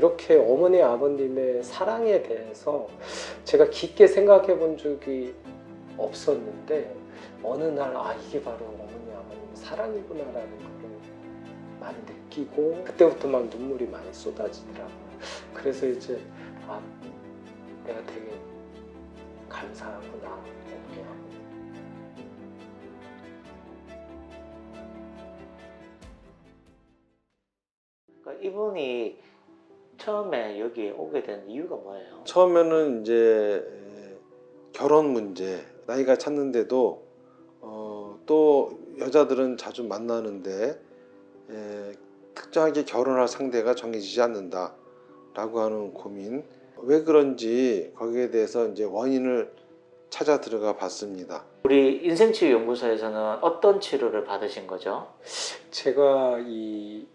그렇게 어머니 아버님의 사랑에 대해서 제가 깊게 생각해 본 적이 없었는데 어느 날 이게 바로 어머니 아버님 사랑이구나라는 걸 많이 느끼고 그때부터 막 눈물이 많이 쏟아지더라고요. 그래서 이제 내가 되게 감사하구나 어머니 아버님. 그러니까 이분이 처음에 여기 오게 된 이유가 뭐예요? 처음에는 이제 결혼 문제, 나이가 찼는데도 또 여자들은 자주 만나는데 특정하게 결혼할 상대가 정해지지 않는다 라고 하는 고민, 왜 그런지 거기에 대해서 이제 원인을 찾아 들어가 봤습니다. 우리 인생치유연구소에서는 어떤 치료를 받으신 거죠? 제가 이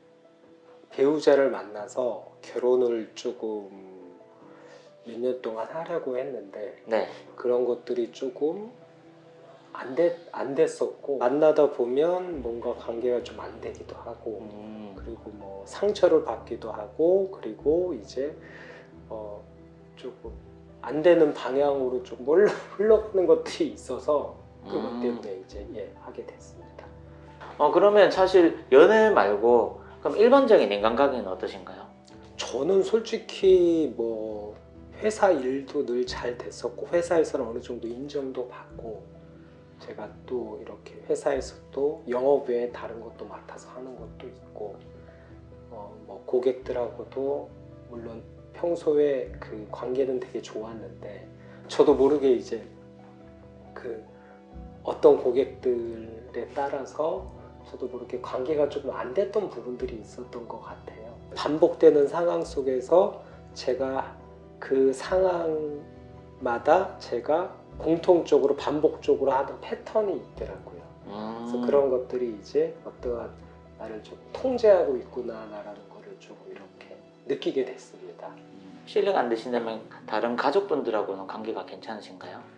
배우자를 만나서 결혼을 조금 몇 년 동안 하려고 했는데 네. 그런 것들이 조금 안 됐었고, 만나다 보면 뭔가 관계가 좀 안 되기도 하고 그리고 뭐 상처를 받기도 하고, 그리고 이제 조금 안 되는 방향으로 좀 흘러가는 것들이 있어서 그것 때문에 이제 하게 됐습니다. 그러면 사실 연애 말고 그럼 일반적인 인간관계는 어떠신가요? 저는 솔직히 뭐 회사 일도 늘 잘 됐었고, 회사에서는 어느 정도 인정도 받고, 제가 또 이렇게 회사에서 또 영업 외에 다른 것도 맡아서 하는 것도 있고, 뭐 고객들하고도 물론 평소에 그 관계는 되게 좋았는데, 저도 모르게 이제 그 어떤 고객들에 따라서 저도 모르게 관계가 조금 안 됐던 부분들이 있었던 것 같아요. 반복되는 상황 속에서 제가 그 상황마다 제가 공통적으로 반복적으로 하던 패턴이 있더라고요. 그래서 그런 것들이 이제 어떠한 나를 좀 통제하고 있구나라는 거를 조금 이렇게 느끼게 됐습니다. 실례가 안 되신다면 다른 가족분들하고는 관계가 괜찮으신가요?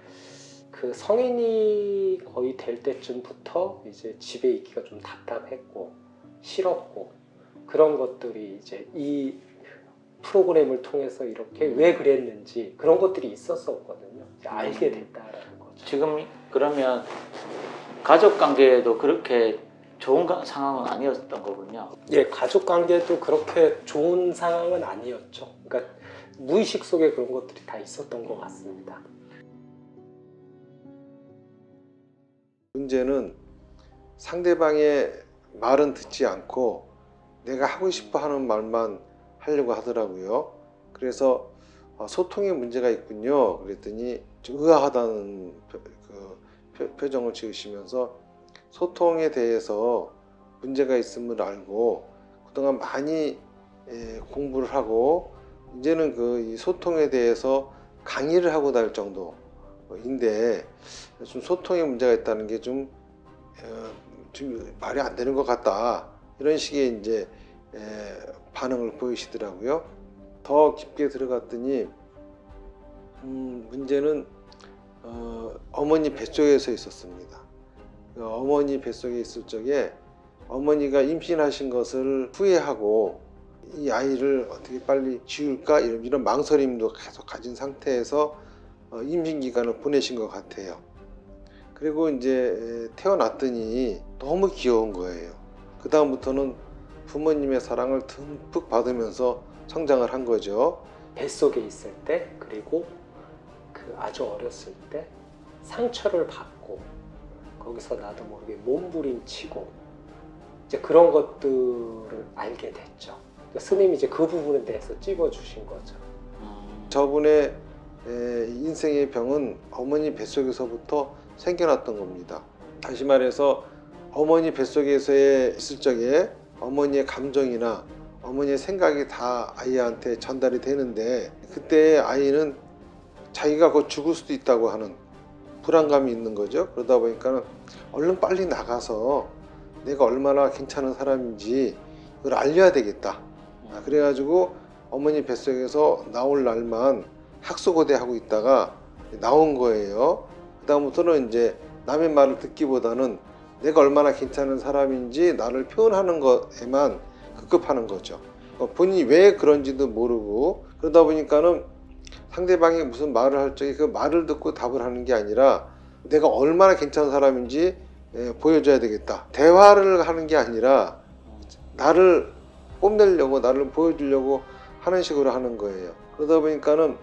그 성인이 거의 될 때쯤부터 이제 집에 있기가 좀 답답했고 싫었고, 그런 것들이 이제 이 프로그램을 통해서 이렇게 왜 그랬는지 그런 것들이 있었었거든요. 이제 알게 됐다라는 거죠. 지금 그러면 가족 관계에도 그렇게 좋은 상황은 아니었던 거군요. 예, 가족 관계도 그렇게 좋은 상황은 아니었죠. 그러니까 무의식 속에 그런 것들이 다 있었던 것 같습니다. 문제는 상대방의 말은 듣지 않고 내가 하고 싶어 하는 말만 하려고 하더라고요. 그래서 소통에 문제가 있군요. 그랬더니 좀 의아하다는 표정을 지으시면서 소통에 대해서 문제가 있음을 알고 그동안 많이 공부를 하고 이제는 이 소통에 대해서 강의를 하고 다닐 정도인데, 좀 소통에 문제가 있다는 게 좀 말이 안 되는 것 같다, 이런 식의 이제 반응을 보이시더라고요. 더 깊게 들어갔더니 문제는 어머니 뱃속에서 있었습니다. 어머니 뱃속에 있을 적에 어머니가 임신하신 것을 후회하고 이 아이를 어떻게 빨리 지울까 이런 망설임도 계속 가진 상태에서 임신 기간을 보내신 것 같아요. 그리고 이제 태어났더니 너무 귀여운 거예요. 그 다음부터는 부모님의 사랑을 듬뿍 받으면서 성장을 한 거죠. 뱃속에 있을 때, 그리고 그 아주 어렸을 때 상처를 받고 거기서 나도 모르게 몸부림치고 이제 그런 것들을 알게 됐죠. 그러니까 스님이 이제 그 부분에 대해서 찝어주신 거죠. 저분의 인생의 병은 어머니 뱃속에서부터 생겨났던 겁니다. 다시 말해서 어머니 뱃속에서 있을 적에 어머니의 감정이나 어머니의 생각이 다 아이한테 전달이 되는데, 그때 아이는 자기가 곧 죽을 수도 있다고 하는 불안감이 있는 거죠. 그러다 보니까 얼른 빨리 나가서 내가 얼마나 괜찮은 사람인지 그걸 알려야 되겠다. 그래가지고 어머니 뱃속에서 나올 날만 학수고대하고 있다가 나온 거예요. 그 다음부터는 이제 남의 말을 듣기보다는 내가 얼마나 괜찮은 사람인지 나를 표현하는 것에만 급급하는 거죠. 본인이 왜 그런지도 모르고 그러다 보니까는 상대방이 무슨 말을 할 적에 그 말을 듣고 답을 하는 게 아니라 내가 얼마나 괜찮은 사람인지 보여줘야 되겠다. 대화를 하는 게 아니라 나를 뽐내려고 나를 보여주려고 하는 식으로 하는 거예요. 그러다 보니까는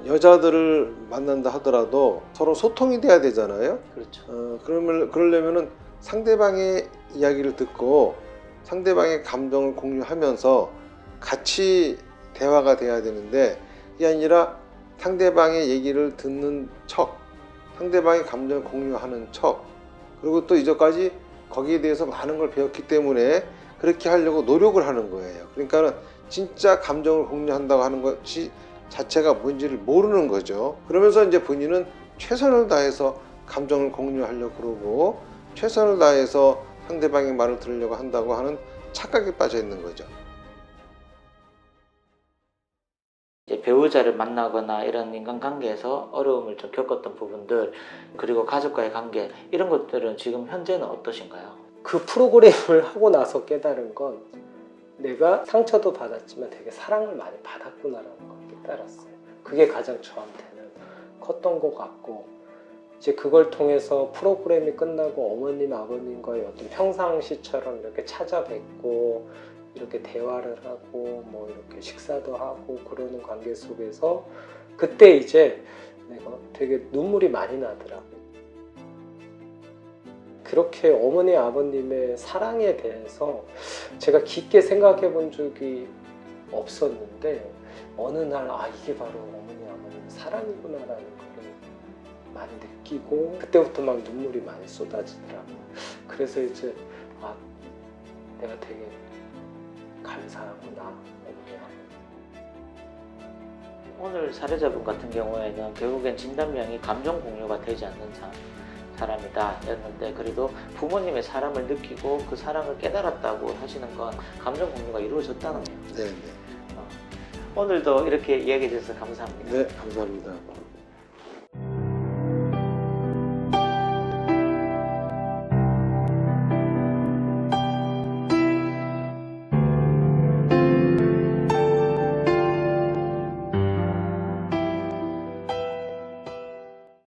여자들을 만난다 하더라도 서로 소통이 돼야 되잖아요. 그렇죠. 그러려면은 상대방의 이야기를 듣고 상대방의 감정을 공유하면서 같이 대화가 돼야 되는데 그게 아니라 상대방의 얘기를 듣는 척, 상대방의 감정을 공유하는 척, 그리고 또 이전까지 거기에 대해서 많은 걸 배웠기 때문에 그렇게 하려고 노력을 하는 거예요. 그러니까는 진짜 감정을 공유한다고 하는 것이 자체가 뭔지를 모르는 거죠. 그러면서 이제 본인은 최선을 다해서 감정을 공유하려고 그러고 최선을 다해서 상대방의 말을 들으려고 한다고 하는 착각에 빠져 있는 거죠. 이제 배우자를 만나거나 이런 인간관계에서 어려움을 좀 겪었던 부분들, 그리고 가족과의 관계, 이런 것들은 지금 현재는 어떠신가요? 그 프로그램을 하고 나서 깨달은 건 내가 상처도 받았지만 되게 사랑을 많이 받았구나라는 걸 깨달았어요. 그게 가장 저한테는 컸던 것 같고, 이제 그걸 통해서 프로그램이 끝나고 어머님 아버님과의 어떤 평상시처럼 이렇게 찾아뵙고 이렇게 대화를 하고 뭐 이렇게 식사도 하고 그러는 관계 속에서 그때 이제 내가 되게 눈물이 많이 나더라고요. 그렇게 어머니 아버님의 사랑에 대해서 제가 깊게 생각해 본 적이 없었는데 어느 날 이게 바로 어머니 아버님의 사랑이구나라는 걸 많이 느끼고 그때부터 막 눈물이 많이 쏟아지더라고요. 그래서 이제 내가 되게 감사하구나 어머니. 오늘 사례자분 같은 경우에는 결국엔 진단명이 감정 공유가 되지 않는 사람이다 였는데, 그래도 부모님의 사랑을 느끼고 그 사랑을 깨달았다고 하시는 건 감정 공유가 이루어졌다는 거예요. 네, 네. 오늘도 이렇게 이야기해 주셔서 감사합니다. 네, 감사합니다.